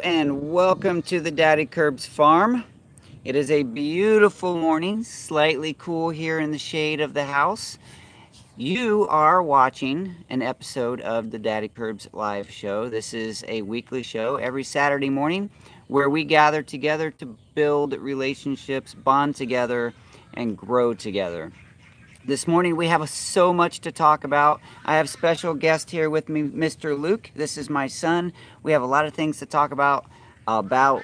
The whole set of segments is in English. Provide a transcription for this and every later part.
and welcome to the Daddykirbs farm. It is a beautiful morning, slightly cool here in the shade of the house. You are watching an episode of the Daddykirbs live show. This is a weekly show every Saturday morning where we gather together to build relationships, bond together, and grow together. This morning we have so much to talk about. I have special guest here with me, Mr. Luke. This is my son. We have a lot of things to talk about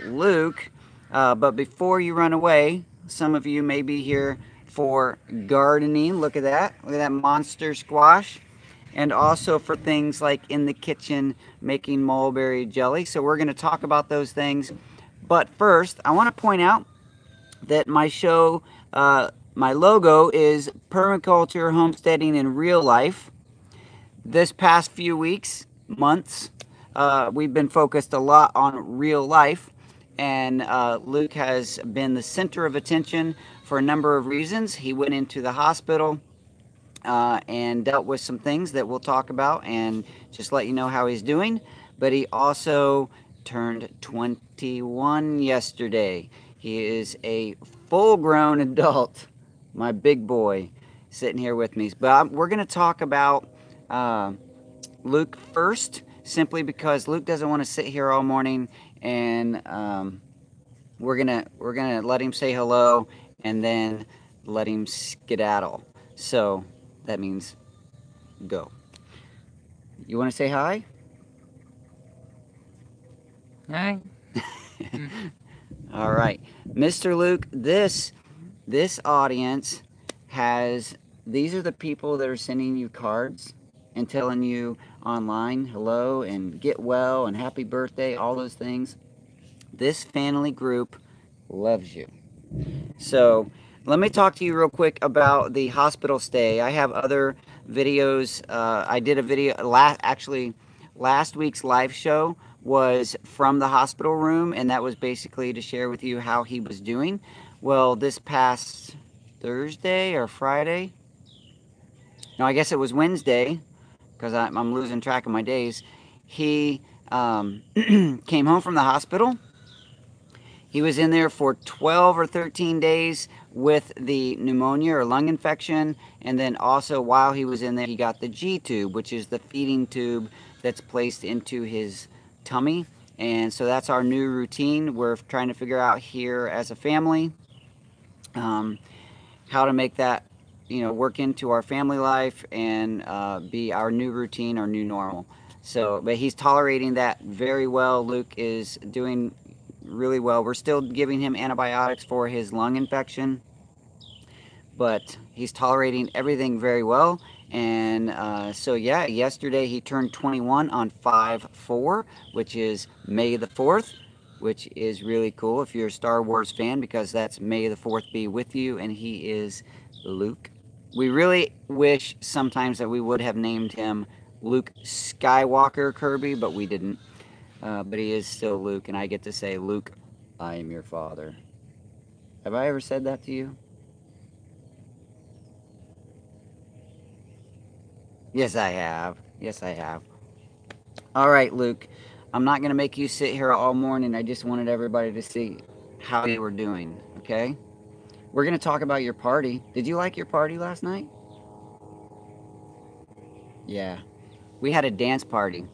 Luke. But before you run away, some of you may be here for gardening. Look at that. Look at that monster squash. And also for things like in the kitchen making mulberry jelly. So we're going to talk about those things. But first, I want to point out that my show, my logo is Permaculture Homesteading in Real Life. This past few weeks, months, we've been focused a lot on real life. And Luke has been the center of attention for a number of reasons. He went into the hospital and dealt with some things that we'll talk about and just let you know how he's doing. But he also turned 21 yesterday. He is a full-grown adult. My big boy sitting here with me. But we're going to talk about Luke first, simply because Luke doesn't want to sit here all morning, and we're gonna let him say hello and then let him skedaddle. So that means go. You want to say hi? Hi. All right, Mr. Luke, this audience has, these are the people that are sending you cards and telling you online hello and get well and happy birthday, all those things. This family group loves you. So let me talk to you real quick about the hospital stay. I have other videos. I did a video last week's live show was from the hospital room, and that was basically to share with you how he was doing. Well, this past Thursday or Friday, no, I guess it was Wednesday, because I'm losing track of my days, he came home from the hospital. He was in there for 12 or 13 days with the pneumonia or lung infection, and then also while he was in there, he got the G-tube, which is the feeding tube that's placed into his tummy. And so that's our new routine. We're trying to figure out here as a family how to make that, work into our family life and be our new routine, our new normal. So, but he's tolerating that very well. Luke is doing really well. We're still giving him antibiotics for his lung infection, but he's tolerating everything very well. And so yeah, yesterday he turned 21 on 5/4, which is May the 4th, which is really cool if you're a Star Wars fan, because that's May the 4th be with you, and he is Luke. We really wish sometimes that we would have named him Luke Skywalker Kirby, but we didn't. But he is still Luke, and I get to say, Luke, I am your father. Have I ever said that to you? Yes, I have. Yes, I have. All right, Luke. I'm not going to make you sit here all morning. I just wanted everybody to see how you were doing, okay? We're going to talk about your party. Did you like your party last night? Yeah. We had a dance party.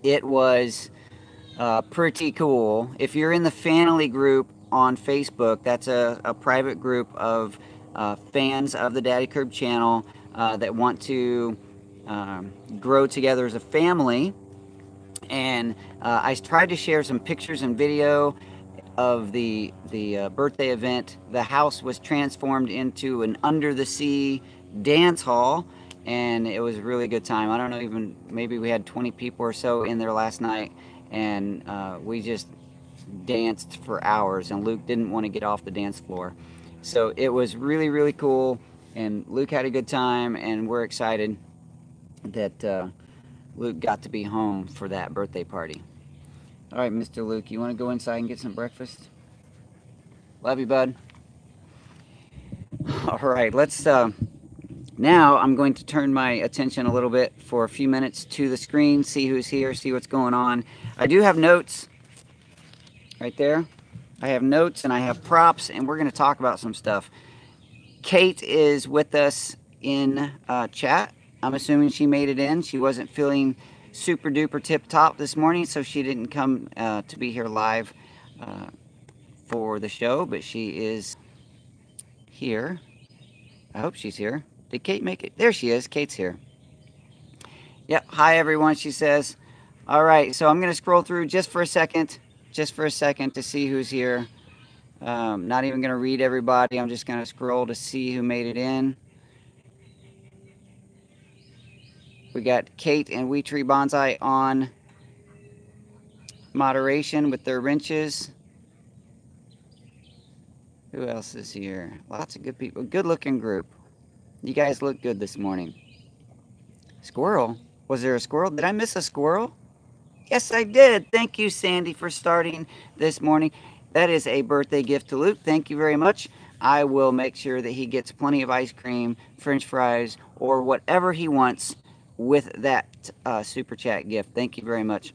It was pretty cool. If you're in the family group on Facebook, that's a private group of fans of the Daddykirbs channel that want to grow together as a family. And I tried to share some pictures and video of the birthday event. The house was transformed into an under-the-sea dance hall, and it was a really good time. I don't know, maybe we had 20 people or so in there last night, and we just danced for hours, and Luke didn't want to get off the dance floor. So it was really, really cool, and Luke had a good time, and we're excited that Luke got to be home for that birthday party. All right, Mr. Luke, you want to go inside and get some breakfast? Love you, bud. All right, let's now I'm going to turn my attention a little bit for a few minutes to the screen, see who's here, see what's going on. I do have notes right there. I have notes and I have props, and we're going to talk about some stuff. Kate is with us in chat. I'm assuming she made it in. She wasn't feeling super duper tip top this morning, so she didn't come to be here live for the show, but she is here. I hope she's here. Did Kate make it? There she is. Kate's here. Yep. Hi, everyone, she says. All right, so I'm going to scroll through just for a second to see who's here. Not even going to read everybody. I'm just going to scroll to see who made it in. We got Kate and We Tree Bonsai on moderation with their wrenches. Who else is here? Lots of good people. Good looking group. You guys look good this morning. Squirrel? Was there a squirrel? Did I miss a squirrel? Yes, I did. Thank you, Sandy, for starting this morning. That is a birthday gift to Luke. Thank you very much. I will make sure that he gets plenty of ice cream, French fries, or whatever he wants with that super chat gift. Thank you very much.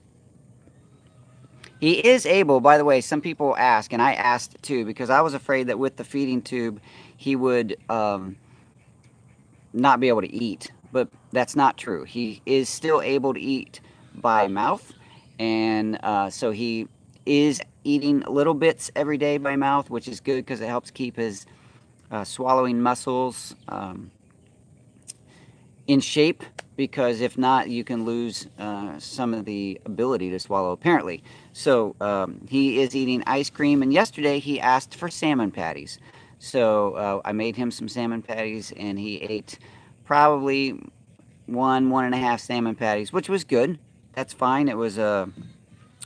He is able, by the way, some people ask, and I asked too, because I was afraid that with the feeding tube, he would not be able to eat. But that's not true. He is still able to eat by mouth. And so he is eating little bits every day by mouth, which is good because it helps keep his swallowing muscles in shape, because if not, you can lose some of the ability to swallow, apparently. So he is eating ice cream, and yesterday he asked for salmon patties. So I made him some salmon patties, and he ate probably one and a half salmon patties, which was good. That's fine. It was a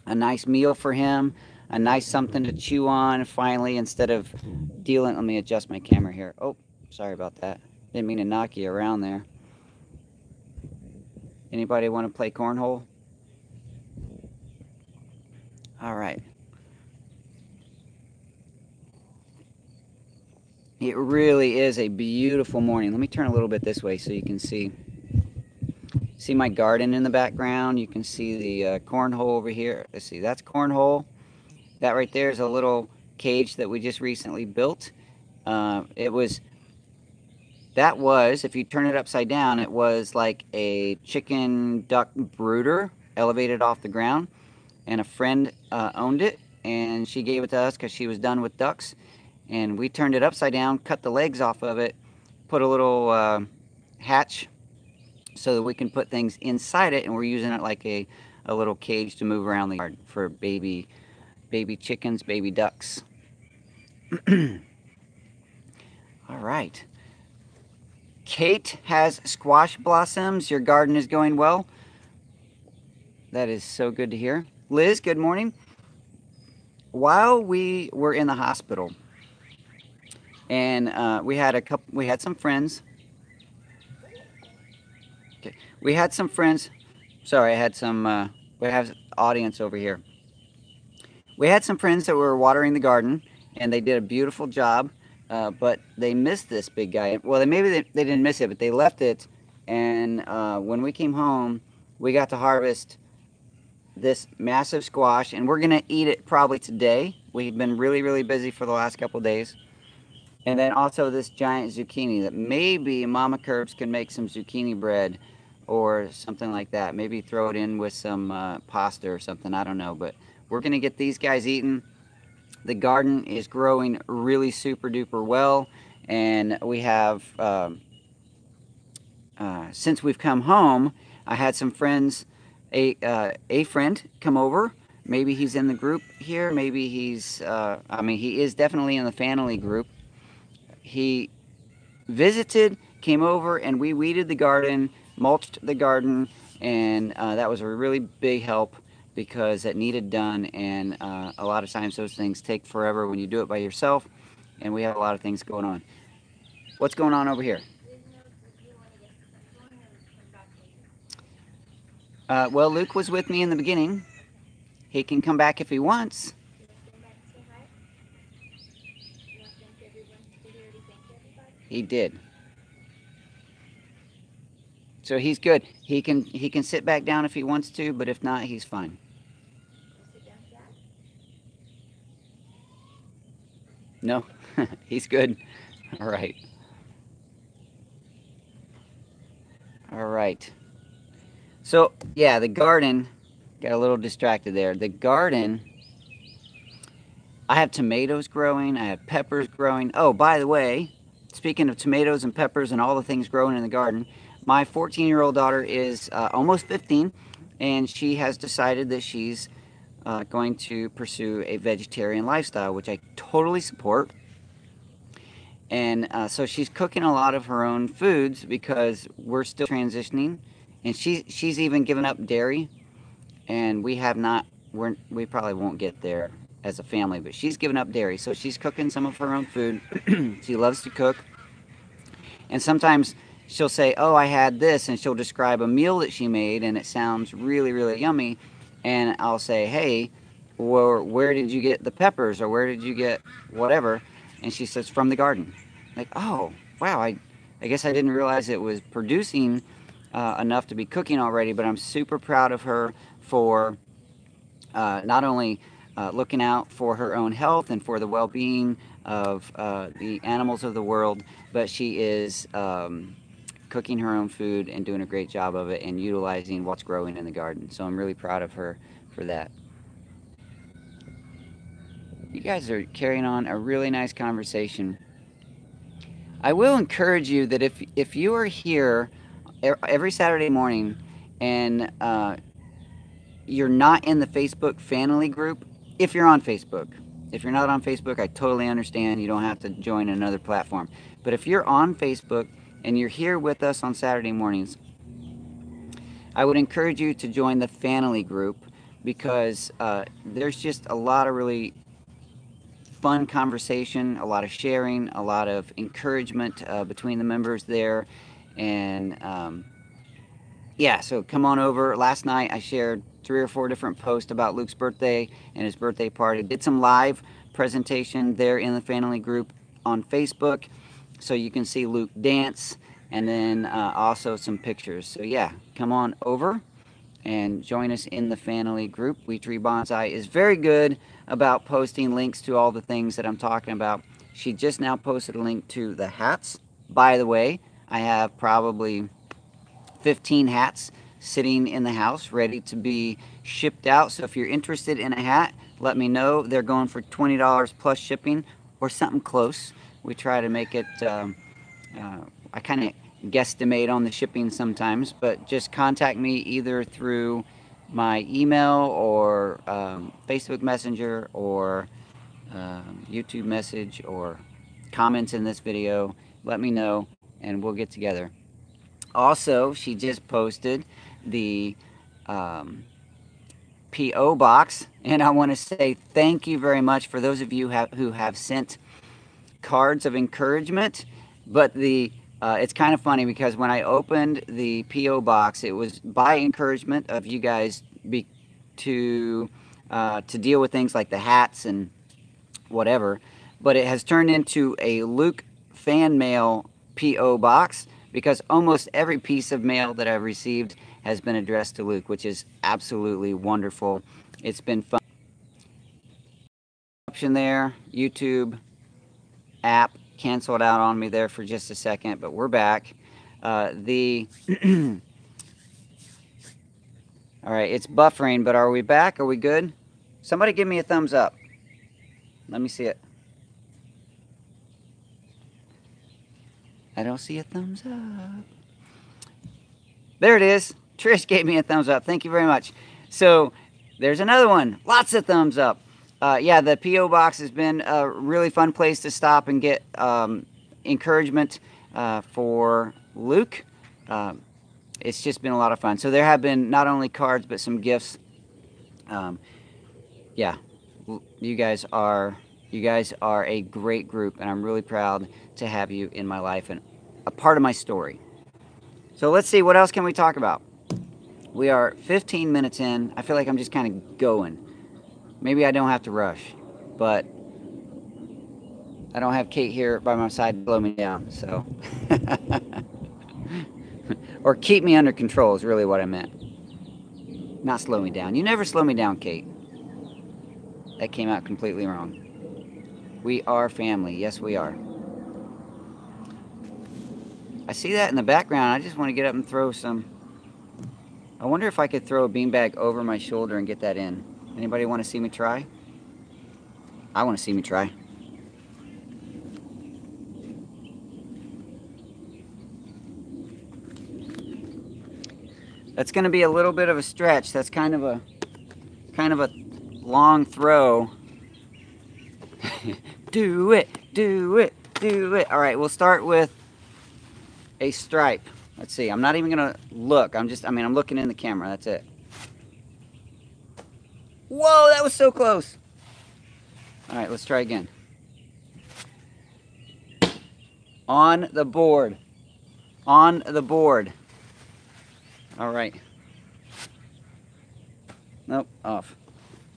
nice meal for him, a nice something to chew on finally, instead of dealing. Let me adjust my camera here. Oh, sorry about that. Didn't mean to knock you around there. Anybody want to play cornhole? All right. It really is a beautiful morning. Let me turn a little bit this way so you can see my garden in the background. You can see the cornhole over here. Let's see, that's cornhole. That right there is a little cage that we just recently built. If you turn it upside down, it was like a chicken duck brooder elevated off the ground, and a friend owned it, and she gave it to us because she was done with ducks. And we turned it upside down, cut the legs off of it, put a little hatch so that we can put things inside it, and we're using it like a little cage to move around the yard for baby chickens, baby ducks. All right. Kate has squash blossoms. Your garden is going well. That is so good to hear. Liz, good morning. While we were in the hospital, and we had some friends. Okay, we had some friends. Sorry, I had some. We have audience over here. We had some friends that were watering the garden, and they did a beautiful job. But they missed this big guy. Well, maybe they didn't miss it, but they left it. And when we came home, we got to harvest this massive squash, and we're gonna eat it probably today. We've been really, really busy for the last couple of days. And then also this giant zucchini that maybe Mama Curbs can make some zucchini bread or something like that. Maybe throw it in with some pasta or something. I don't know, but we're gonna get these guys eaten. The garden is growing really super duper well, and we have, since we've come home, I had some friends, a friend come over. Maybe he's in the group here. Maybe he's, he is definitely in the family group. He visited, came over, and we weeded the garden, mulched the garden, and that was a really big help, because it needed done, and a lot of times those things take forever when you do it by yourself, and we have a lot of things going on. What's going on over here? Well, Luke was with me in the beginning. He can come back if he wants. He did. So he's good. He can sit back down if he wants to, but if not, he's fine. No, he's good. All right. All right. So, yeah, the garden, got a little distracted there. The garden, I have tomatoes growing, I have peppers growing. Oh, by the way, speaking of tomatoes and peppers and all the things growing in the garden, my 14-year-old daughter is almost 15, and she has decided that she's going to pursue a vegetarian lifestyle, which I totally support. And so she's cooking a lot of her own foods because we're still transitioning, and she's even given up dairy, and we have not. We probably won't get there as a family, but she's given up dairy, so she's cooking some of her own food. She loves to cook, and sometimes she'll say, "Oh, I had this," and she'll describe a meal that she made, and it sounds really, really yummy. And I'll say, "Hey, where did you get the peppers, or where did you get whatever?" And she says, "From the garden." Like, oh, wow, I guess I didn't realize it was producing enough to be cooking already, but I'm super proud of her for not only looking out for her own health and for the well-being of the animals of the world, but she is cooking her own food and doing a great job of it and utilizing what's growing in the garden. So I'm really proud of her for that. You guys are carrying on a really nice conversation. I will encourage you that if you are here every Saturday morning and you're not in the Facebook family group, if you're on Facebook. If you're not on Facebook, I totally understand. You don't have to join another platform. But if you're on Facebook and you're here with us on Saturday mornings, I would encourage you to join the family group, because there's just a lot of really fun conversation, a lot of sharing, a lot of encouragement between the members there. And yeah, so come on over. Last night I shared 3 or 4 different posts about Luke's birthday and his birthday party. Did some live presentation there in the family group on Facebook, so you can see Luke dance, and then also some pictures. So yeah, come on over and join us in the family group. We Tree Bonsai is very good about posting links to all the things that I'm talking about. She just now posted a link to the hats. By the way, I have probably 15 hats sitting in the house ready to be shipped out. So if you're interested in a hat, let me know. They're going for $20 plus shipping or something close. We try to make it, I kind of guesstimate on the shipping sometimes, but just contact me either through my email or Facebook Messenger or YouTube message or comments in this video. Let me know and we'll get together. Also, she just posted the P.O. box, and I want to say thank you very much for those of you who have sent cards of encouragement. But it's kind of funny because when I opened the P.O. box, it was by encouragement of you guys to deal with things like the hats and whatever, but it has turned into a Luke fan mail P.O. box, because almost every piece of mail that I've received has been addressed to Luke, which is absolutely wonderful. It's been fun. Option there, YouTube app canceled out on me there for just a second, but we're back. All right, it's buffering, but are we back? Are we good? Somebody give me a thumbs up. Let me see it. I don't see a thumbs up. There it is. Trish gave me a thumbs up. Thank you very much. So there's another one. Lots of thumbs up. Yeah, the P.O. box has been a really fun place to stop and get encouragement for Luke. It's just been a lot of fun. So there have been not only cards, but some gifts. Yeah, you guys are a great group, and I'm really proud to have you in my life and a part of my story. So let's see, what else can we talk about? We are 15 minutes in. I feel like I'm just kind of going. Maybe I don't have to rush, but I don't have Kate here by my side to slow me down, so. Or keep me under control is really what I meant. Not slow me down. You never slow me down, Kate. That came out completely wrong. We are family. Yes, we are. I see that in the background. I just want to get up and throw some. I wonder if I could throw a beanbag over my shoulder and get that in. Anybody want to see me try? I want to see me try. That's going to be a little bit of a stretch. That's kind of a long throw. Do it, do it, do it. All right, we'll start with a stripe. Let's see. I'm not even going to look. I'm looking in the camera. That's it. Whoa, that was so close. All right, let's try again. On the board. On the board. All right. Nope, off.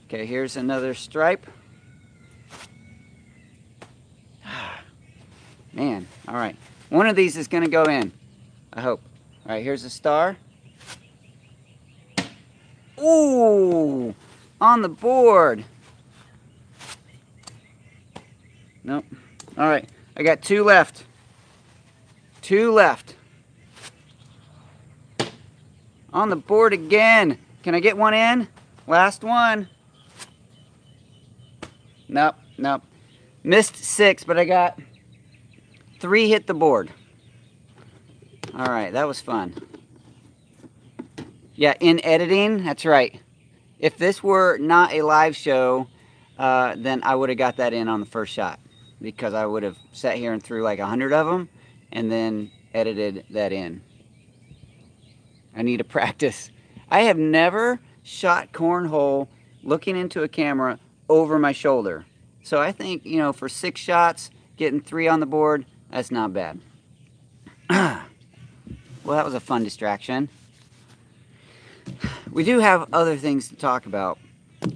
Okay, here's another stripe. Man, all right. One of these is going to go in, I hope. All right, here's a star. Ooh, on the board. Nope. All right, I got 2 left. 2 left. On the board again. Can I get one in? Last one. Nope, nope. Missed 6, but I got 3 hit the board. All right, that was fun. Yeah, in editing, that's right. If this were not a live show, then I would have got that in on the first shot, because I would have sat here and threw like 100 of them and then edited that in. I need to practice. I have never shot cornhole looking into a camera over my shoulder. So I think, you know, for 6 shots, getting 3 on the board, that's not bad. Well, that was a fun distraction. We do have other things to talk about.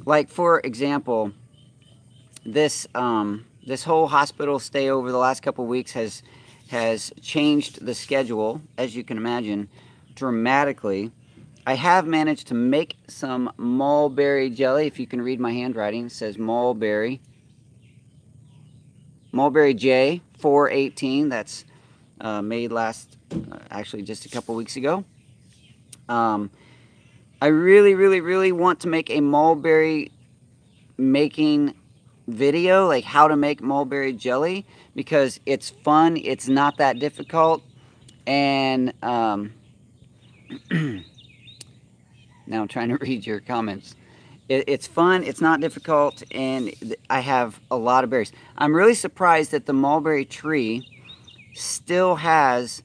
Like, for example, this whole hospital stay over the last couple of weeks has changed the schedule, as you can imagine, dramatically. I have managed to make some mulberry jelly. If you can read my handwriting, it says mulberry. Mulberry J 418. That's made actually just a couple weeks ago. I really want to make a mulberry making video, like how to make mulberry jelly, because it's fun, it's not that difficult, and now I'm trying to read your comments. It's fun, it's not difficult, and I have a lot of berries. I'm really surprised that the mulberry tree still has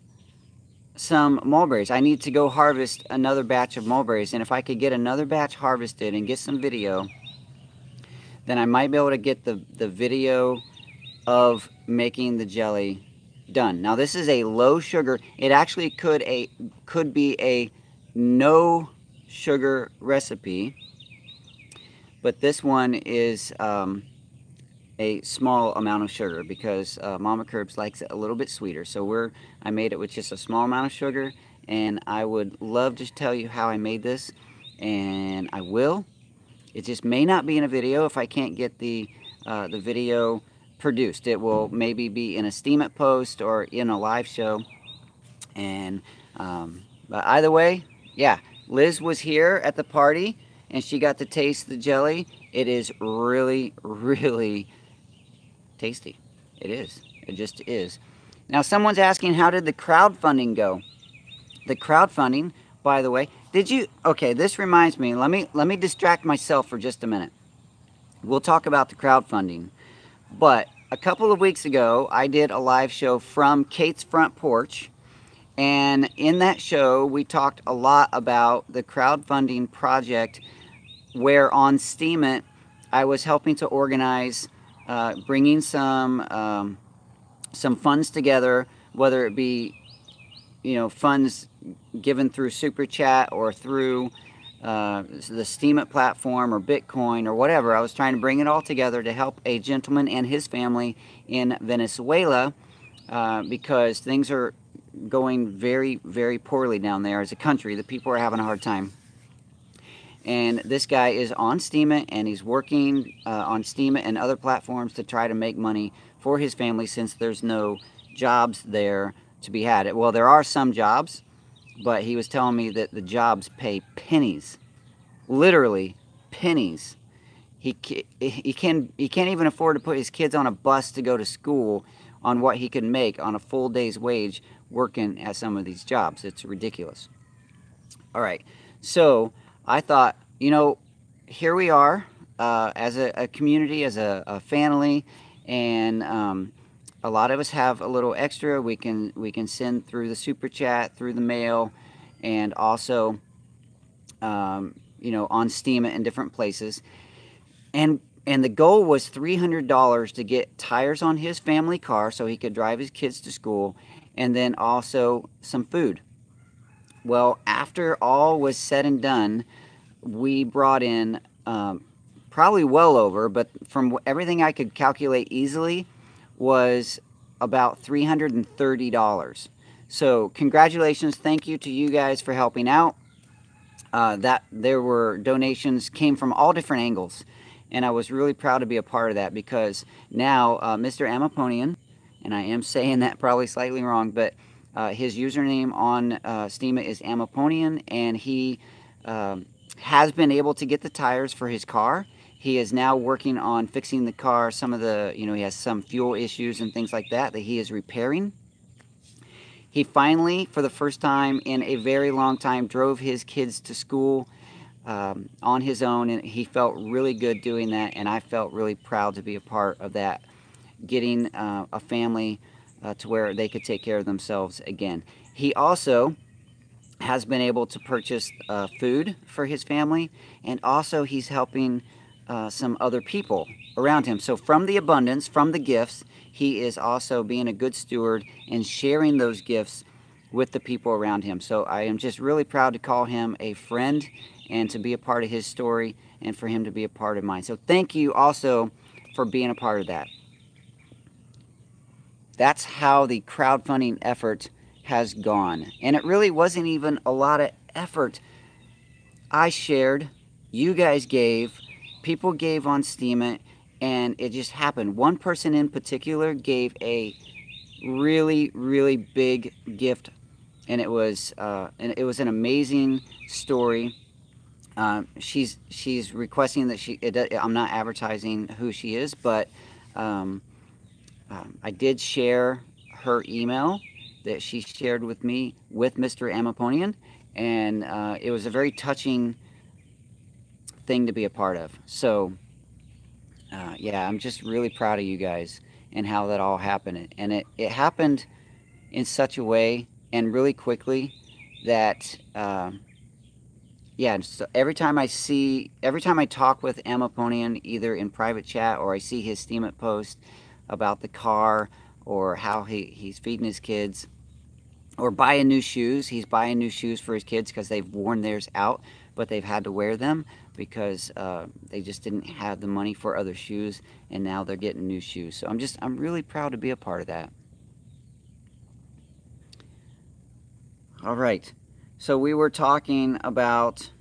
some mulberries. I need to go harvest another batch of mulberries, and if I could get another batch harvested and get some video, then I might be able to get the video of making the jelly done. Now this is a low sugar. It actually could be a no sugar recipe, but this one is a small amount of sugar, because Mama Kirbs likes it a little bit sweeter. So I made it with just a small amount of sugar, and I would love to tell you how I made this, and I will. It just may not be in a video if I can't get the video produced. It will maybe be in a Steam It post or in a live show. And but either way, yeah, Liz was here at the party and she got to taste the jelly. It is really tasty. It is. It just is. Now someone's asking, how did the crowdfunding go? The crowdfunding, by the way, okay, this reminds me, let me distract myself for just a minute. We'll talk about the crowdfunding. But a couple of weeks ago, I did a live show from Kate's front porch. And in that show, we talked a lot about the crowdfunding project, where on Steam It, I was helping to organize, bringing some funds together, whether it be, you know, funds given through Super Chat or through the Steam It platform or Bitcoin or whatever. I was trying to bring it all together to help a gentleman and his family in Venezuela, because things are going very poorly down there as a country. The people are having a hard time. And this guy is on Steemit, and he's working on Steemit and other platforms to try to make money for his family, since there's no jobs there to be had. Well, there are some jobs, but he was telling me that the jobs pay pennies, literally pennies. He can't even afford to put his kids on a bus to go to school on what he can make on a full day's wage working at some of these jobs. It's ridiculous. All right, so I thought, you know, here we are as a community, as a family, and a lot of us have a little extra. We can send through the super chat, through the mail, and also you know, on Steemit in different places. And the goal was $300 to get tires on his family car so he could drive his kids to school, and then also some food. Well, after all was said and done, we brought in probably well over, but from everything I could calculate easily, was about $330. So congratulations, thank you to you guys for helping out. That there were donations, came from all different angles, and I was really proud to be a part of that, because now Mr. Amaponian, and I am saying that probably slightly wrong, but his username on Steemit is Amaponian, and he has been able to get the tires for his car. He is now working on fixing the car. Some of the, you know, he has some fuel issues and things like that he is repairing. He finally, for the first time in a very long time, drove his kids to school on his own, and he felt really good doing that, and I felt really proud to be a part of that, getting a family to where they could take care of themselves again. He also has been able to purchase food for his family, and also he's helping some other people around him. So from the abundance, from the gifts, he is also being a good steward and sharing those gifts with the people around him. So I am just really proud to call him a friend and to be a part of his story, and for him to be a part of mine. So thank you also for being a part of that. That's how the crowdfunding effort has gone. And it really wasn't even a lot of effort. I shared, you guys gave, people gave on Steemit, and it just happened. One person in particular gave a really, really big gift, and it was an amazing story. She's requesting that I'm not advertising who she is, but I did share her email that she shared with me with Mr. Amaponian, and it was a very touching thing to be a part of. So yeah, I'm just really proud of you guys and how that all happened. And it happened in such a way and really quickly that yeah, so every time I talk with Amaponian, either in private chat or I see his Steemit post about the car, or how he's feeding his kids, or buying new shoes. He's buying new shoes for his kids because they've worn theirs out, but they've had to wear them because they just didn't have the money for other shoes, and now they're getting new shoes. So I'm really proud to be a part of that. All right, so we were talking about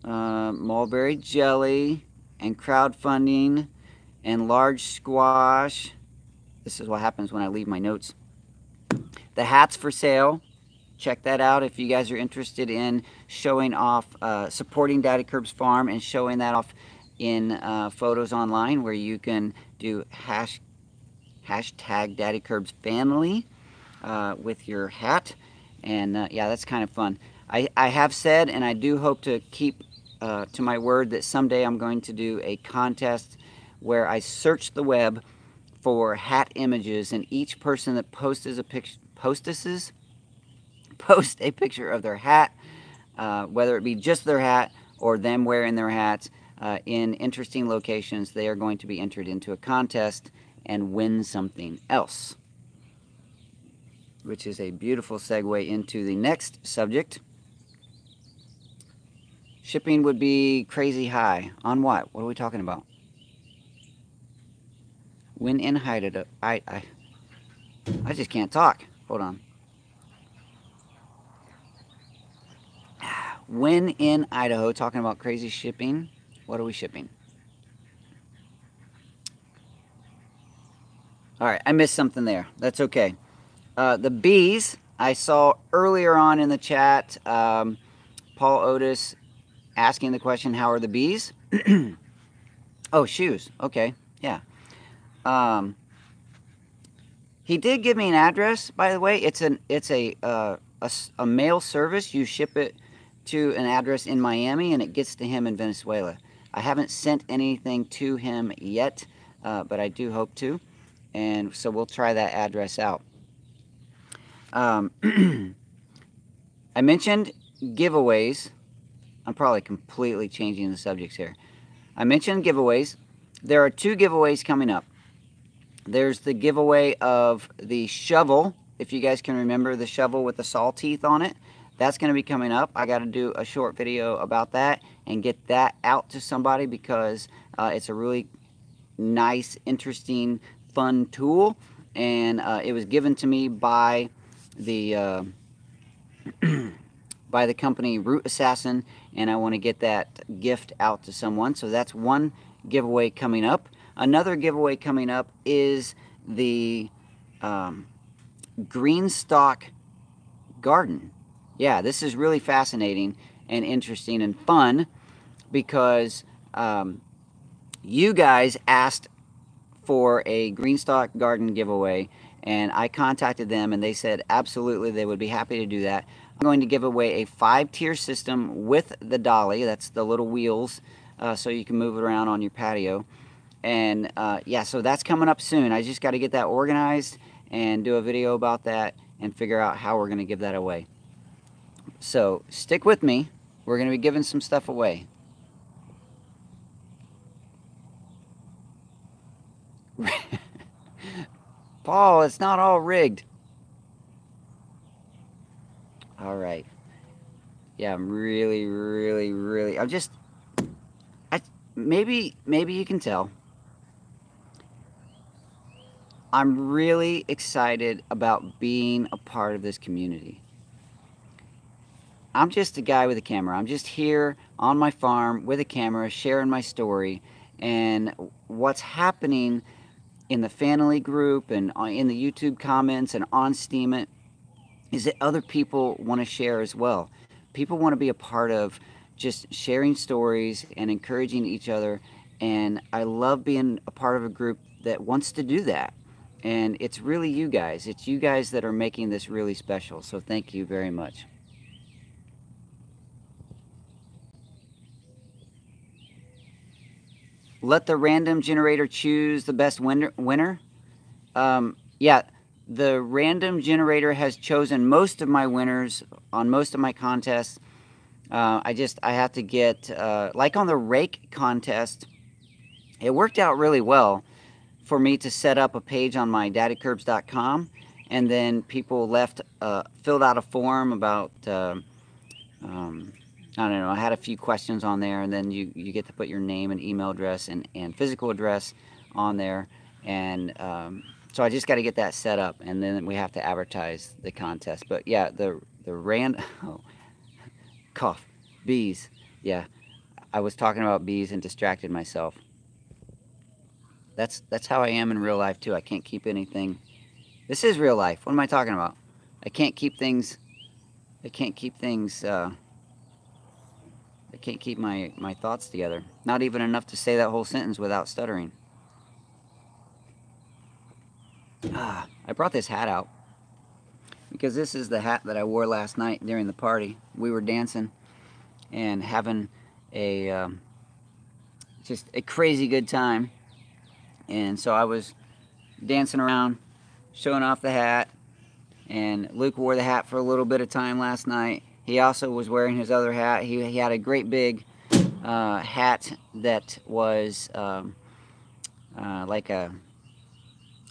mulberry jelly and crowdfunding and large squash. This is what happens when I leave my notes. The hat's for sale. Check that out if you guys are interested in showing off, supporting Daddykirbs Farm and showing that off in photos online, where you can do hashtag Daddykirbs family with your hat. And yeah, that's kind of fun. I have said, and I do hope to keep to my word, that someday I'm going to do a contest where I search the web for hat images, and each person that posts a picture of their hat, whether it be just their hat or them wearing their hats in interesting locations, they are going to be entered into a contest and win something else. Which is a beautiful segue into the next subject. Shipping would be crazy high. On what? What are we talking about? When in height, I just can't talk. Hold on. When in Idaho, talking about crazy shipping. What are we shipping? All right, I missed something there. That's okay. The bees, I saw earlier on in the chat, Paul Otis asking the question, how are the bees? Oh, shoes. Okay, yeah. He did give me an address, by the way. It's a mail service. You ship it to an address in Miami, and it gets to him in Venezuela. I haven't sent anything to him yet, but I do hope to. And so we'll try that address out. I mentioned giveaways. I'm probably completely changing the subjects here. I mentioned giveaways. There are 2 giveaways coming up. There's the giveaway of the shovel. If you guys can remember the shovel with the saw teeth on it, that's going to be coming up. I got to do a short video about that and get that out to somebody because it's a really nice, interesting, fun tool. And it was given to me by the by the company Root Assassin, and I want to get that gift out to someone. So that's one giveaway coming up. Another giveaway coming up is the green stalk garden. Yeah, this is really fascinating and interesting and fun because you guys asked for a green stalk garden giveaway, and I contacted them and they said absolutely they would be happy to do that. I'm going to give away a 5-tier system with the dolly. That's the little wheels, so you can move it around on your patio. And yeah, so that's coming up soon. I just got to get that organized and do a video about that and figure out how we're going to give that away. So stick with me. We're going to be giving some stuff away. Paul, it's not all rigged. All right. Yeah, I'm really, maybe you can tell. I'm really excited about being a part of this community. I'm just a guy with a camera. I'm just here on my farm with a camera, sharing my story. And what's happening in the family group and in the YouTube comments and on Steemit is that other people want to share as well. People want to be a part of just sharing stories and encouraging each other. And I love being a part of a group that wants to do that. And it's really you guys. It's you guys that are making this really special. So thank you very much. Let the random generator choose the best winner. Yeah, the random generator has chosen most of my winners on most of my contests. I have to get, like on the rake contest, it worked out really well for me to set up a page on my daddykirbs.com, and then people filled out a form about, I don't know, I had a few questions on there, and then you get to put your name and email address and physical address on there. And so I just got to get that set up, and then we have to advertise the contest. But yeah, the oh, cough, bees. Yeah, I was talking about bees and distracted myself. That's how I am in real life too. I can't keep anything. This is real life. What am I talking about? I can't keep things. I can't keep my thoughts together. Not even enough to say that whole sentence without stuttering. I brought this hat out because this is the hat that I wore last night during the party. We were dancing and having just a crazy good time. And so I was dancing around, showing off the hat, and Luke wore the hat for a little bit of time last night. He also was wearing his other hat. He had a great big hat that was like a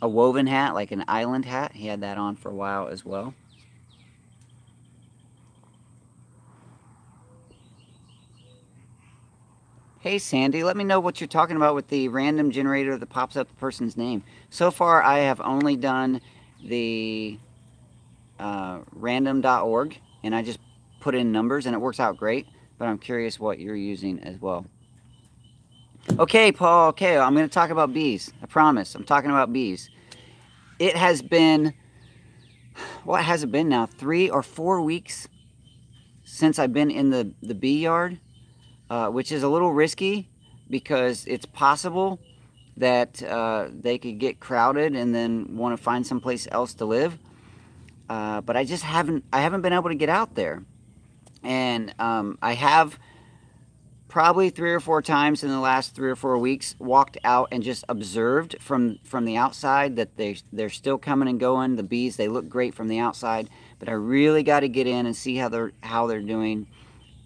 woven hat, like an island hat. He had that on for a while as well. Hey Sandy, let me know what you're talking about with the random generator that pops up the person's name. So far I have only done the random.org, and I just put in numbers, and it works out great, but I'm curious what you're using as well. Okay, Paul, okay, I'm going to talk about bees. I promise, I'm talking about bees. It has been, what has it been now, 3 or 4 weeks since I've been in the bee yard, which is a little risky because it's possible that they could get crowded and then want to find someplace else to live. But I just haven't been able to get out there. And I have probably 3 or 4 times in the last 3 or 4 weeks walked out and just observed from the outside that they're still coming and going. The bees, they look great from the outside, but I really got to get in and see how they're doing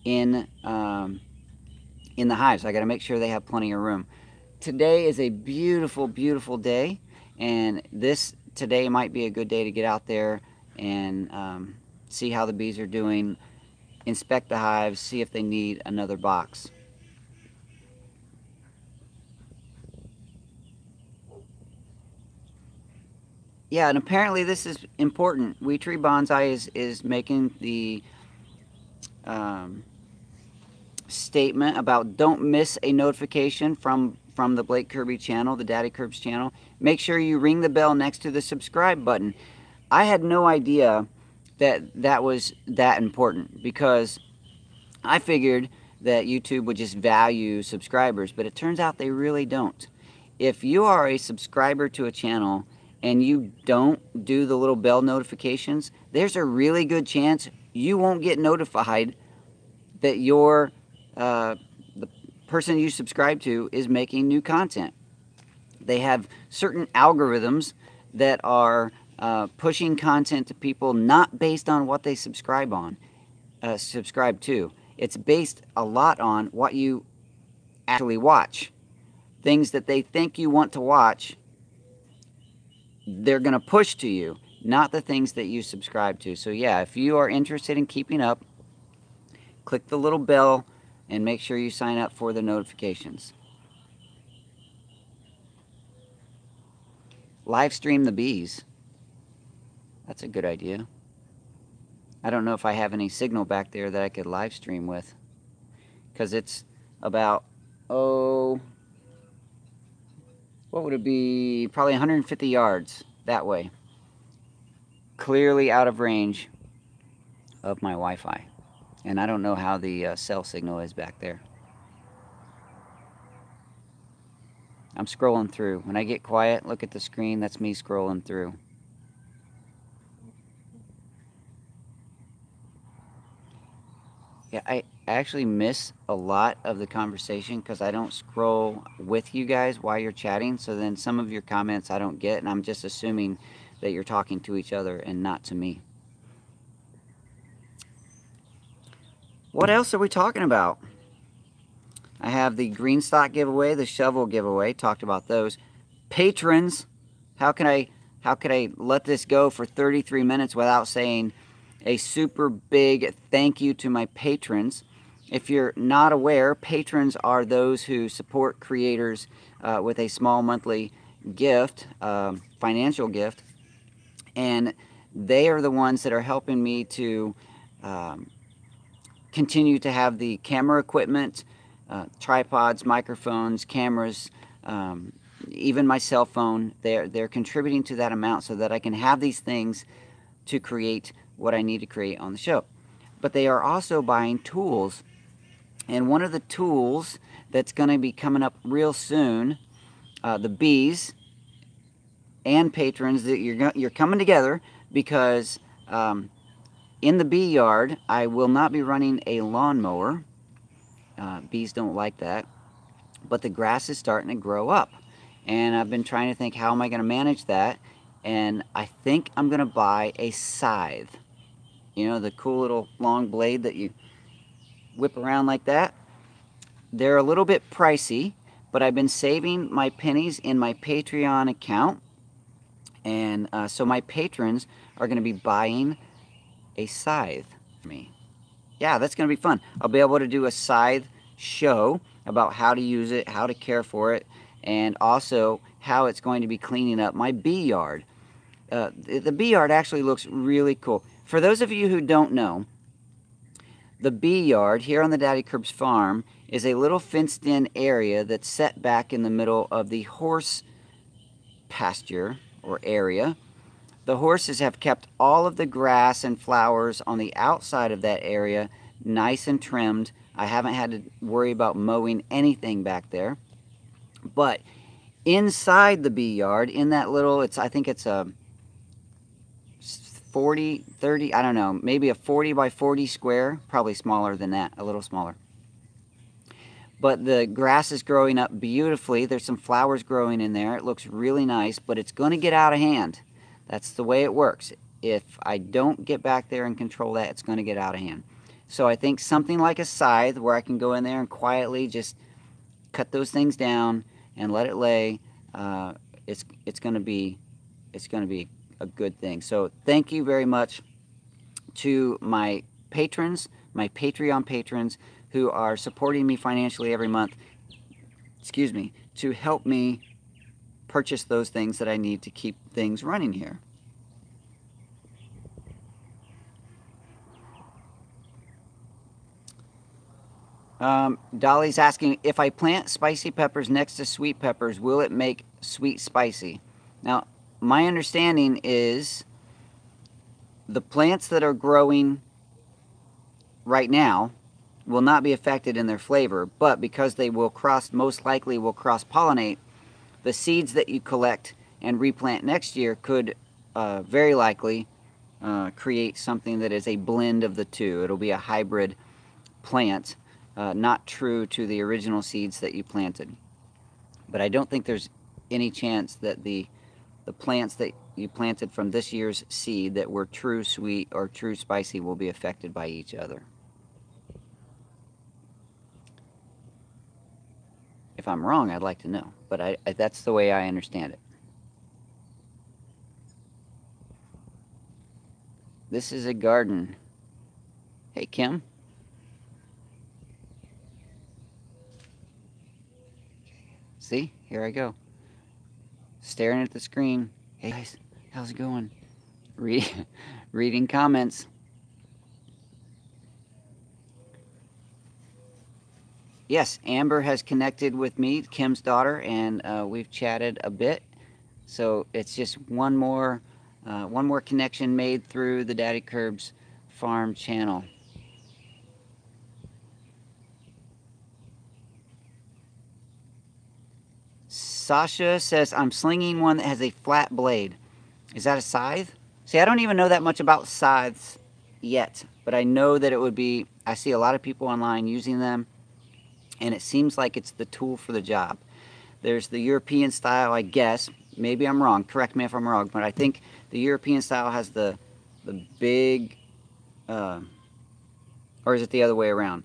in the hives. I got to make sure they have plenty of room. Today is a beautiful, beautiful day, and today might be a good day to get out there and see how the bees are doing, inspect the hives, see if they need another box. Yeah, and apparently this is important. Wee Tree Bonsai is making the statement about don't miss a notification from the Blake Kirby channel, the Daddykirbs channel. Make sure you ring the bell next to the subscribe button. I had no idea that was that important, because I figured that YouTube would just value subscribers, but it turns out they really don't. If you are a subscriber to a channel and you don't do the little bell notifications, there's a really good chance you won't get notified that the person you subscribe to is making new content. They have certain algorithms that are pushing content to people not based on what they subscribe to. It's based a lot on what you actually watch. Things that they think you want to watch, they're going to push to you, not the things that you subscribe to. So yeah, if you are interested in keeping up, click the little bell and make sure you sign up for the notifications. Live stream the bees. That's a good idea. I don't know if I have any signal back there that I could live stream with, because it's about, what would it be? Probably 150 yards that way. Clearly out of range of my Wi-Fi. And I don't know how the cell signal is back there. I'm scrolling through. When I get quiet, look at the screen. That's me scrolling through. Yeah, I actually miss a lot of the conversation because I don't scroll with you guys while you're chatting. So then some of your comments I don't get, and I'm just assuming that you're talking to each other and not to me. What else are we talking about? I have the green stock giveaway, the shovel giveaway. Talked about those. Patrons. How could I let this go for 33 minutes without saying a super big thank you to my patrons? If you're not aware, patrons are those who support creators with a small monthly gift, financial gift, and they are the ones that are helping me to continue to have the camera equipment, tripods, microphones, cameras, even my cell phone. They're contributing to that amount so that I can have these things to create what I need to create on the show. But they are also buying tools, and one of the tools that's going to be coming up real soon, the bees and patrons, that you're coming together, because in the bee yard I will not be running a lawnmower. Bees don't like that, but the grass is starting to grow up, and I've been trying to think, how am I going to manage that? And I think I'm going to buy a scythe. You know, the cool little long blade that you whip around like that. They're a little bit pricey, but I've been saving my pennies in my Patreon account. And so my patrons are going to be buying a scythe for me. Yeah, that's going to be fun. I'll be able to do a scythe show about how to use it, how to care for it, and also how it's going to be cleaning up my bee yard. The bee yard actually looks really cool. For those of you who don't know, The bee yard here on the Daddykirbs farm is a little fenced-in area that's set back in the middle of the horse pasture or area. The horses have kept all of the grass and flowers on the outside of that area nice and trimmed. I haven't had to worry about mowing anything back there. But inside the bee yard, in that little, I think it's a 40, 30, I don't know, maybe a 40 by 40 square, probably smaller than that, a little smaller. But the grass is growing up beautifully. There's some flowers growing in there. It looks really nice, but it's going to get out of hand. That's the way it works. If I don't get back there and control that, it's going to get out of hand. So I think something like a scythe where I can go in there and quietly just cut those things down and let it lay. It's going to be a good thing. So thank you very much to my patrons, my Patreon patrons, who are supporting me financially every month, excuse me, to help me purchase those things that I need to keep things running here. Dolly's asking, if I plant spicy peppers next to sweet peppers, will it make sweet spicy? Now, my understanding is the plants that are growing right now will not be affected in their flavor, but because they will most likely will cross-pollinate, the seeds that you collect and replant next year could very likely create something that is a blend of the two. It'll be a hybrid plant, not true to the original seeds that you planted. But I don't think there's any chance that the plants that you planted from this year's seed that were true sweet or true spicy will be affected by each other. If I'm wrong, I'd like to know, but that's the way I understand it. This is a garden. Hey, Kim. See, here I go. Staring at the screen. Hey guys, how's it going? Reading comments. Yes, Amber has connected with me, Kim's daughter, and we've chatted a bit. So it's just one more connection made through the Daddykirbs farm channel. Sasha says, I'm slinging one that has a flat blade. Is that a scythe? See, I don't even know that much about scythes yet, but I know that it would be, I see a lot of people online using them, and it seems like it's the tool for the job. There's the European style, I guess. Maybe I'm wrong. Correct me if I'm wrong, but I think the European style has the big, or is it the other way around?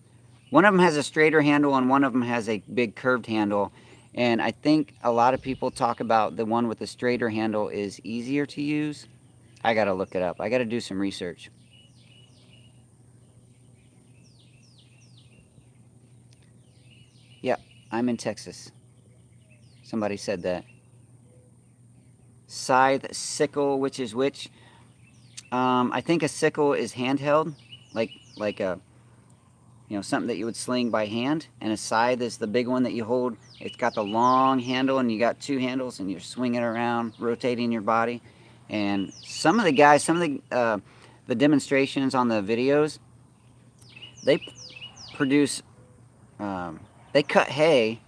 One of them has a straighter handle and one of them has a big curved handle. And I think a lot of people talk about the one with the straighter handle is easier to use. I gotta look it up. I gotta do some research. Yep, I'm in Texas. Somebody said that. Scythe, sickle, which is which? I think a sickle is handheld, like a, something that you would sling by hand, and a scythe is the big one that you hold. It's got the long handle, and you got two handles, and you're swinging around, rotating your body. And some of the guys, the demonstrations on the videos, they produce, they cut hay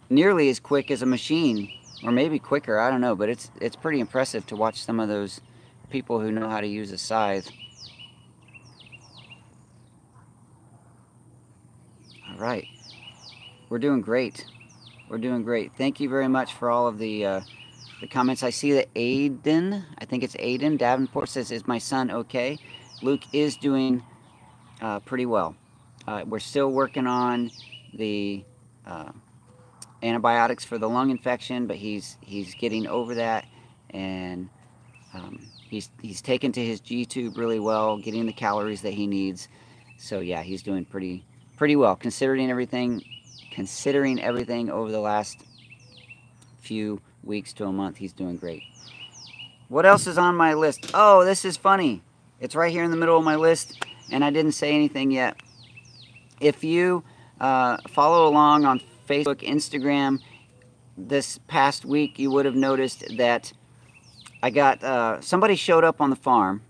nearly as quick as a machine, or maybe quicker, I don't know, but it's pretty impressive to watch some of those people who know how to use a scythe. All right, we're doing great. We're doing great. Thank you very much for all of the comments. I see that Aiden, I think it's Aiden Davenport says, is my son okay? Luke is doing pretty well. We're still working on the antibiotics for the lung infection, but he's getting over that, and he's taken to his G-tube really well, getting the calories that he needs. So yeah, he's doing pretty well considering everything over the last few weeks to a month. He's doing great. What else is on my list? Oh, this is funny. It's right here in the middle of my list, and I didn't say anything yet. If you follow along on Facebook, Instagram, this past week, you would have noticed that I got somebody showed up on the farm,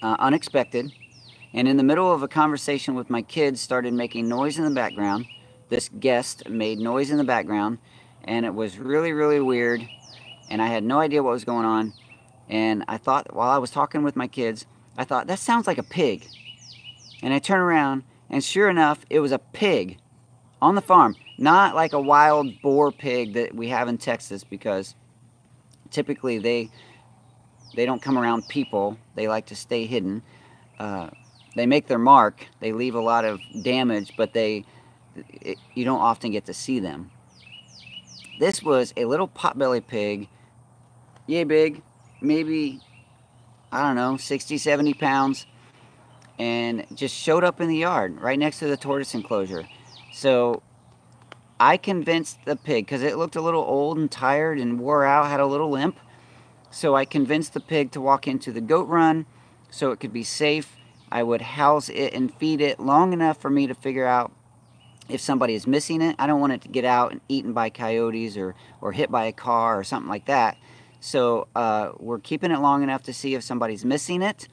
unexpected, and in the middle of a conversation with my kids, started making noise in the background. This guest made noise in the background, and it was really, really weird, and I had no idea what was going on. And I thought, while I was talking with my kids, I thought, that sounds like a pig. And I turned around, and sure enough, it was a pig on the farm. Not like a wild boar pig that we have in Texas, because typically they don't come around people. They like to stay hidden. They make their mark. They leave a lot of damage, but you don't often get to see them. This was a little potbelly pig, yay big, maybe, I don't know, 60, 70 pounds, and just showed up in the yard right next to the tortoise enclosure. So I convinced the pig, because it looked a little old and tired and wore out, had a little limp. So I convinced the pig to walk into the goat run so it could be safe. I would house it and feed it long enough for me to figure out if somebody is missing it. I don't want it to get out and eaten by coyotes or hit by a car or something like that. So we're keeping it long enough to see if somebody's missing it.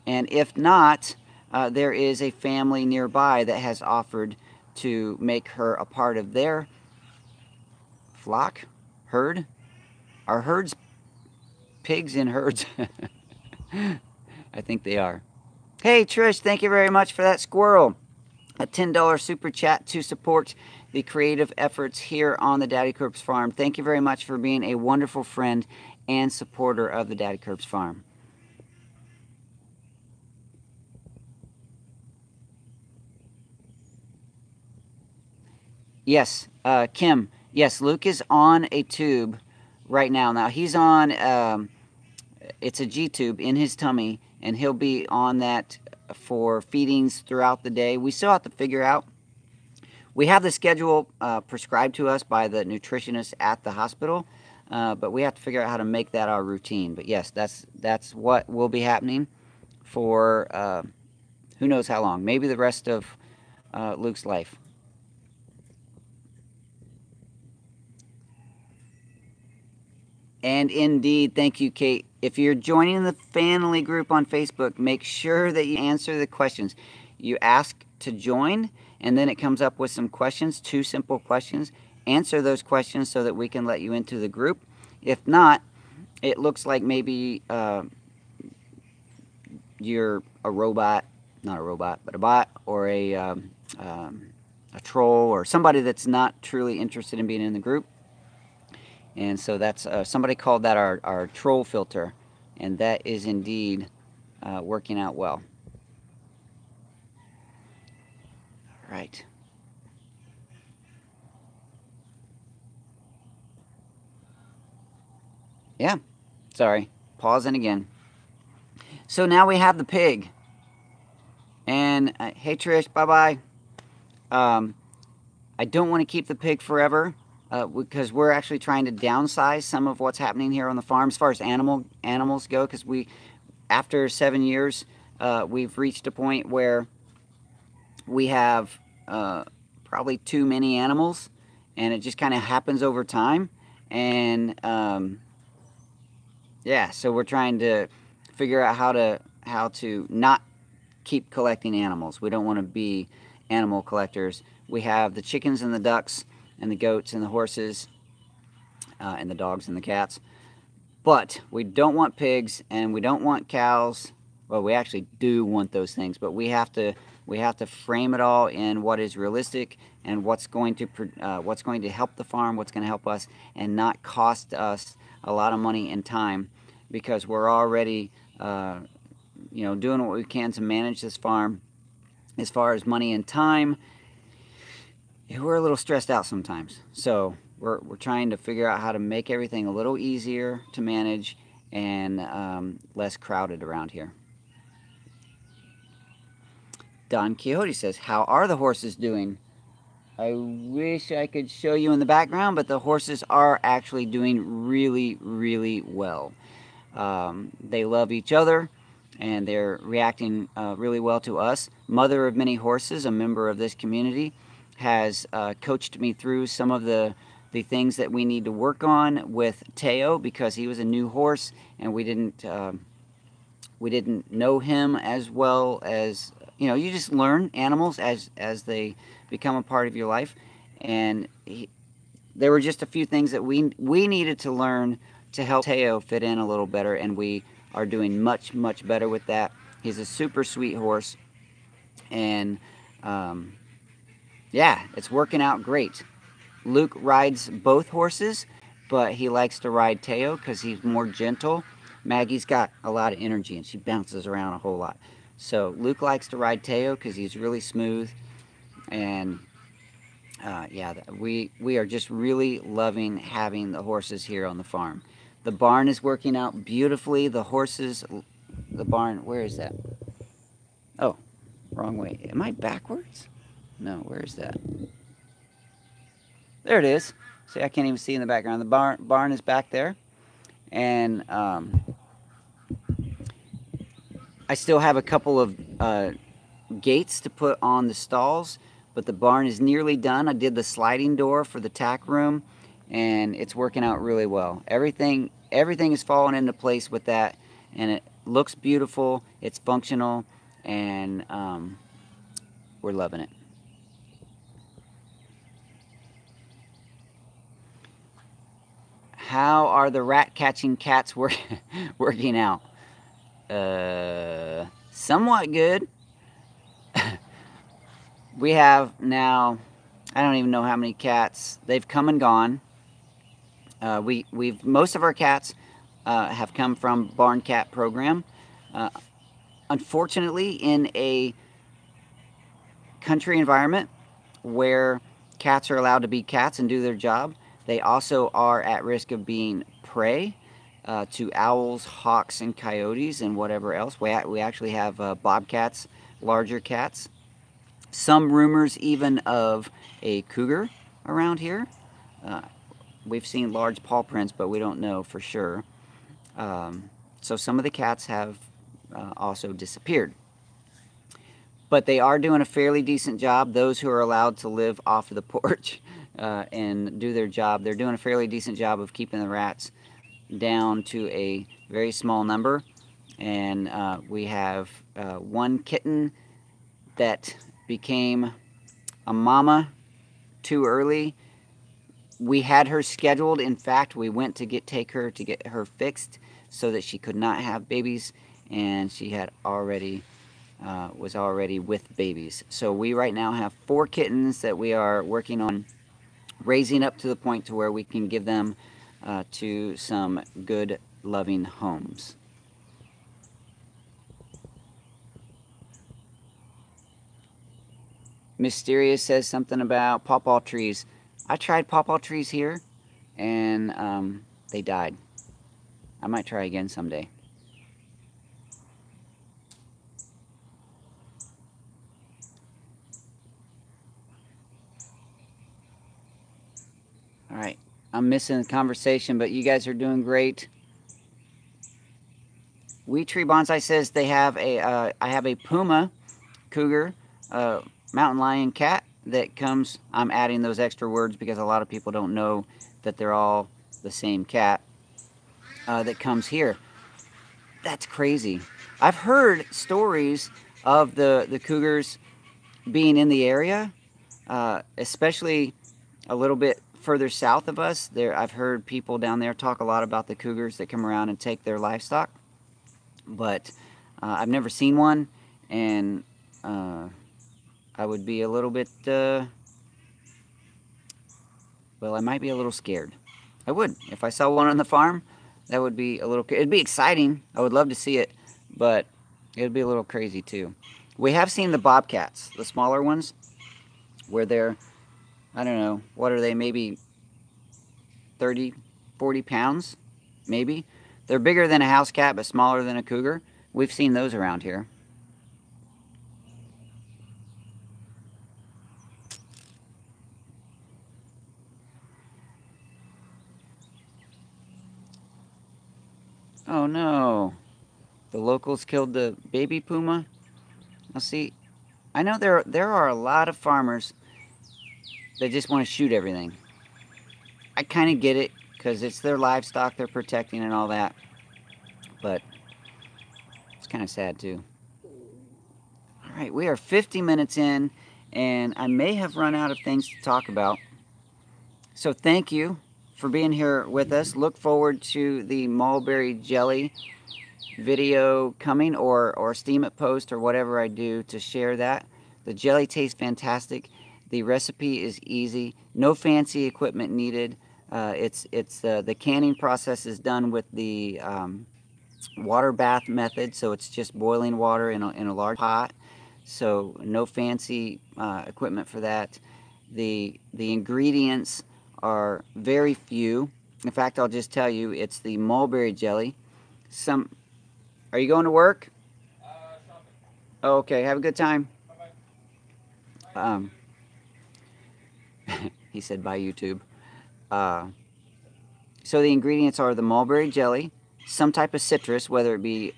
And if not, there is a family nearby that has offered to make her a part of their flock, herd. Are herds pigs in herds? I think they are. Hey Trish, thank you very much for that squirrel. A $10 super chat to support the creative efforts here on the Daddykirbs farm. Thank you very much for being a wonderful friend and supporter of the Daddykirbs farm. Yes, Kim. Yes, Luke is on a tube right now. Now he's on, it's a G tube in his tummy, and he'll be on that for feedings throughout the day. We still have to figure out. We have the schedule prescribed to us by the nutritionist at the hospital, but we have to figure out how to make that our routine. But yes, that's what will be happening for who knows how long. Maybe the rest of Luke's life. And indeed, thank you, Kate. If you're joining the family group on Facebook, make sure that you answer the questions. You ask to join, and then it comes up with some questions, 2 simple questions. Answer those questions so that we can let you into the group. If not, it looks like maybe you're a robot, not a robot, but a bot, or a troll, or somebody that's not truly interested in being in the group. And so that's, somebody called that our troll filter, and that is indeed working out well. All right. Yeah, sorry, pausing again. So now we have the pig. And hey Trish, bye-bye. I don't want to keep the pig forever. Because we're actually trying to downsize some of what's happening here on the farm as far as animals go, because after 7 years, we've reached a point where we have probably too many animals, and it just kind of happens over time. And yeah, so we're trying to figure out how to not keep collecting animals. We don't want to be animal collectors. We have the chickens and the ducks, and the goats and the horses, and the dogs and the cats. But we don't want pigs, and we don't want cows. Well, we actually do want those things, but we have to frame it all in what is realistic and what's going to help the farm, what's going to help us, and not cost us a lot of money and time, because we're already doing what we can to manage this farm. As far as money and time, we're a little stressed out sometimes, so we're trying to figure out how to make everything a little easier to manage and less crowded around here. Don Quixote says, how are the horses doing? I wish I could show you in the background, but the horses are actually doing really, really well. They love each other. and they're reacting really well to us. Mother of Many Horses, a member of this community, has coached me through some of the things that we need to work on with Teo, because he was a new horse and we didn't know him as well as, you just learn animals as they become a part of your life. And there were just a few things that we needed to learn to help Teo fit in a little better, and we are doing much, much better with that. He's a super sweet horse, and yeah, it's working out great. Luke rides both horses, but he likes to ride Teo because he's more gentle. Maggie's got a lot of energy and she bounces around a whole lot. So Luke likes to ride Teo because he's really smooth. And yeah, we are just really loving having the horses here on the farm. The barn is working out beautifully. The horses, the barn, where is that? Oh, wrong way. Am I backwards? No, where is that? There it is. See, I can't even see in the background. The barn is back there. And I still have a couple of gates to put on the stalls, but the barn is nearly done. I did the sliding door for the tack room, and it's working out really well. Everything is falling into place with that, and it looks beautiful. It's functional, and we're loving it. How are the rat catching cats working out? Somewhat good. We have now, I don't even know how many cats. They've come and gone. Most of our cats have come from barn cat program. Unfortunately, in a country environment where cats are allowed to be cats and do their job, they also are at risk of being prey to owls, hawks, and coyotes, and whatever else. We actually have bobcats, larger cats. Some rumors even of a cougar around here. We've seen large paw prints, but we don't know for sure. So some of the cats have also disappeared. But they are doing a fairly decent job. Those who are allowed to live off of the porch and do their job, they're doing a fairly decent job of keeping the rats down to a very small number. And we have one kitten that became a mama too early. We had her scheduled. In fact, we went to take her to get her fixed so that she could not have babies, and she had already was already with babies. So we right now have 4 kittens that we are working on raising up to the point to where we can give them to some good, loving homes. Mysterious says something about pawpaw trees. I tried pawpaw trees here, and they died. I might try again someday. All right, I'm missing the conversation, but you guys are doing great. Wheat Tree Bonsai says they have I have a puma, cougar, mountain lion, cat that comes. I'm adding those extra words because a lot of people don't know that they're all the same cat that comes here. That's crazy. I've heard stories of the cougars being in the area, especially a little bit further south of us. I've heard people down there talk a lot about the cougars that come around and take their livestock, but I've never seen one, and I would be a little bit, well, I might be a little scared. I would. If I saw one on the farm, that would be a little, it'd be exciting. I would love to see it, but it would be a little crazy too. We have seen the bobcats, the smaller ones, where they're, I don't know, what are they, maybe 30, 40 pounds, maybe. They're bigger than a house cat, but smaller than a cougar. We've seen those around here. Oh no. The locals killed the baby puma. Now see, I know there are a lot of farmers that just want to shoot everything. I kind of get it because it's their livestock they're protecting and all that. But it's kind of sad too. All right, we are 50 minutes in, and I may have run out of things to talk about. So thank you for being here with us. Look forward to the mulberry jelly video coming, or steam it post, or whatever I do to share that. The jelly tastes fantastic. The recipe is easy. No fancy equipment needed. The canning process is done with the water bath method, so it's just boiling water in a large pot. So no fancy equipment for that. The ingredients are very few. In fact, I'll just tell you, it's the mulberry jelly. Are you going to work? Shopping. Oh, okay, have a good time. Bye-bye. He said bye, YouTube. So the ingredients are the mulberry jelly, some type of citrus, whether it be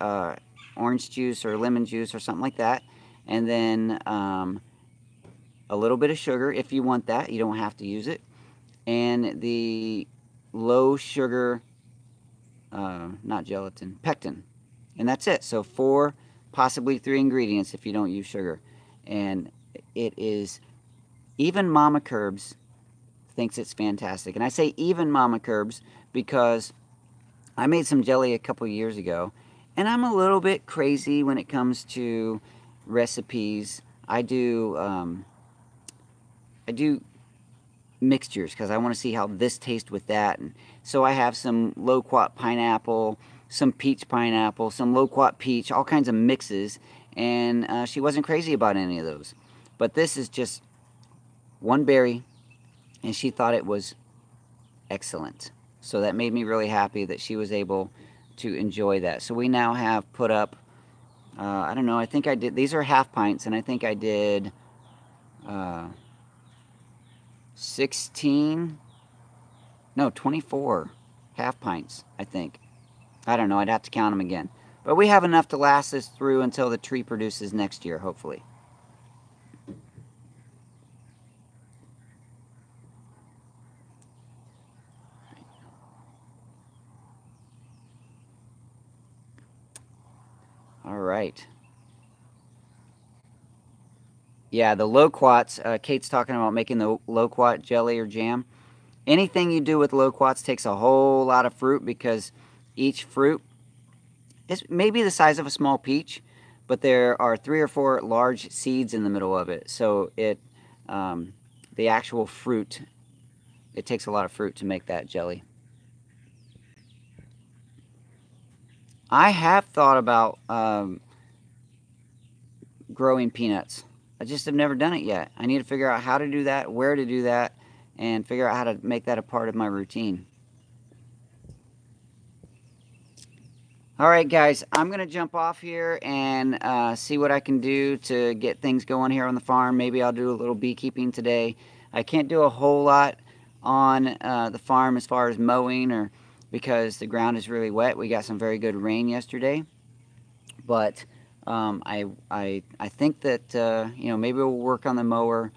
orange juice or lemon juice or something like that, and then a little bit of sugar if you want that. You don't have to use it. And the low sugar, not gelatin, pectin. And that's it. So 4, possibly 3 ingredients if you don't use sugar. And it is, even Mama Kerbs thinks it's fantastic. And I say even Mama Kerbs because I made some jelly a couple years ago, and I'm a little bit crazy when it comes to recipes. I do mixtures because I want to see how this tastes with that. And so I have some loquat pineapple, some peach pineapple, some loquat peach, all kinds of mixes, and she wasn't crazy about any of those. But this is just one berry, and she thought it was excellent. So that made me really happy that she was able to enjoy that. So we now have put up, I don't know, I think I did, these are half pints, and I think I did 24 half pints, I think. I don't know, I'd have to count them again. But we have enough to last us through until the tree produces next year, hopefully. All right. Yeah, the loquats, Kate's talking about making the loquat jelly or jam. Anything you do with loquats takes a whole lot of fruit because each fruit is maybe the size of a small peach, but there are 3 or 4 large seeds in the middle of it. So the actual fruit, it takes a lot of fruit to make that jelly. I have thought about growing peanuts. I just have never done it yet. I need to figure out how to do that, where to do that, and figure out how to make that a part of my routine. All right, guys, I'm going to jump off here and see what I can do to get things going here on the farm. Maybe I'll do a little beekeeping today. I can't do a whole lot on the farm as far as mowing, because the ground is really wet. We got some very good rain yesterday. But I think that, maybe we'll work on the mower,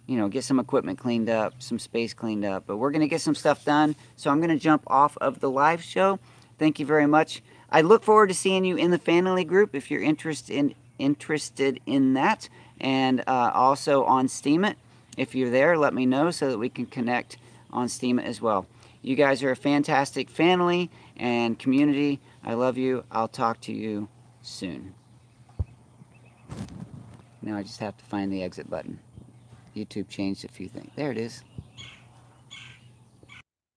get some equipment cleaned up, some space cleaned up. But we're going to get some stuff done. So I'm going to jump off of the live show. Thank you very much. I look forward to seeing you in the family group if you're interested in that. And also on Steam It. If you're there, let me know so that we can connect on Steam It as well. You guys are a fantastic family and community. I love you. I'll talk to you soon. Now I just have to find the exit button. YouTube changed a few things. There it is.